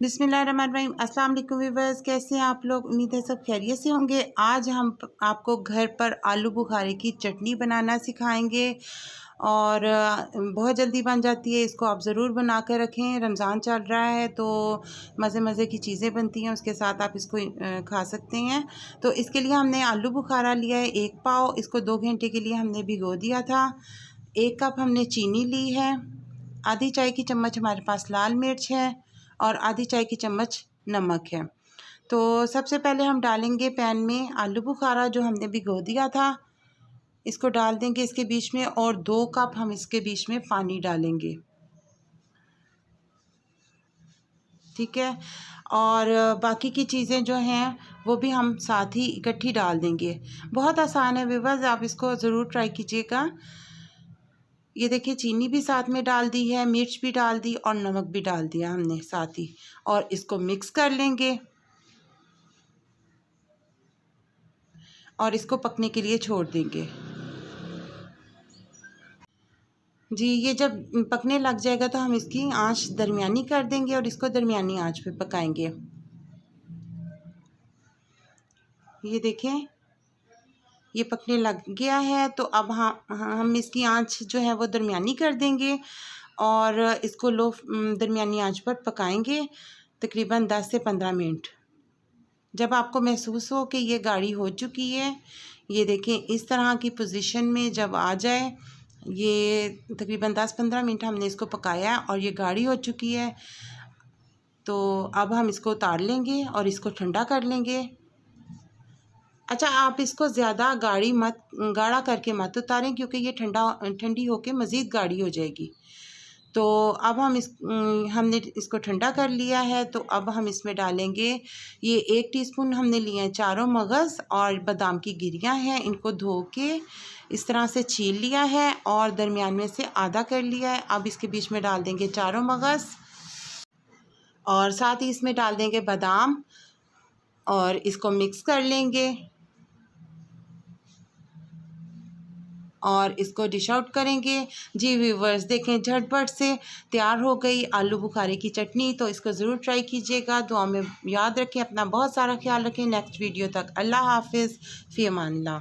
बिस्मिल्लाहिर्रहमानिर्रहीम। अस्सलाम वालेकुम व्यूअर्स, कैसे हैं आप लोग? उम्मीद है सब खैरियत से होंगे। आज हम आपको घर पर आलू बुखारे की चटनी बनाना सिखाएंगे और बहुत जल्दी बन जाती है। इसको आप ज़रूर बना कर रखें। रमज़ान चल रहा है तो मज़े मज़े की चीज़ें बनती हैं, उसके साथ आप इसको खा सकते हैं। तो इसके लिए हमने आलू बुखारा लिया है 1 पाव। इसको 2 घंटे के लिए हमने भिगो दिया था। 1 कप हमने चीनी ली है। आधी चाय की चम्मच हमारे पास लाल मिर्च है और आधी चाय की चम्मच नमक है। तो सबसे पहले हम डालेंगे पैन में आलू बुखारा जो हमने भिगो दिया था, इसको डाल देंगे इसके बीच में, और 2 कप हम इसके बीच में पानी डालेंगे। ठीक है, और बाकी की चीज़ें जो हैं वो भी हम साथ ही इकट्ठी डाल देंगे। बहुत आसान है व्यूअर्स, आप इसको ज़रूर ट्राई कीजिएगा। ये देखिए, चीनी भी साथ में डाल दी है, मिर्च भी डाल दी और नमक भी डाल दिया हमने साथ ही, और इसको मिक्स कर लेंगे और इसको पकने के लिए छोड़ देंगे। जी, ये जब पकने लग जाएगा तो हम इसकी आंच दरमियानी कर देंगे और इसको दरमियानी आंच पे पकाएंगे। ये देखें, ये पकने लग गया है तो अब हम इसकी आंच जो है वो दरमियानी कर देंगे और इसको लो दरमियानी आंच पर पकाएंगे तकरीबन 10 से 15 मिनट। जब आपको महसूस हो कि ये गाढ़ी हो चुकी है, ये देखें इस तरह की पोजीशन में जब आ जाए, ये तकरीबन 10-15 मिनट हमने इसको पकाया और ये गाढ़ी हो चुकी है, तो अब हम इसको उतार लेंगे और इसको ठंडा कर लेंगे। अच्छा, आप इसको ज़्यादा गाढ़ा करके मत उतारें, क्योंकि ये ठंडी होके मज़ीद गाढ़ी हो जाएगी। तो अब हमने इसको ठंडा कर लिया है, तो अब हम इसमें डालेंगे, ये 1 टीस्पून हमने लिए हैं चारों मगज़ और बादाम की गिरियाँ हैं। इनको धो के इस तरह से छील लिया है और दरमियान में से आधा कर लिया है। अब इसके बीच में डाल देंगे चारों मगज़ और साथ ही इसमें डाल देंगे बादाम और इसको मिक्स कर लेंगे और इसको डिश आउट करेंगे। जी व्यूवर्स, देखें झटपट से तैयार हो गई आलू बुखारे की चटनी। तो इसको ज़रूर ट्राई कीजिएगा। दुआ में याद रखें, अपना बहुत सारा ख्याल रखें। नेक्स्ट वीडियो तक अल्लाह हाफिज़, फ़ी अमान अल्लाह।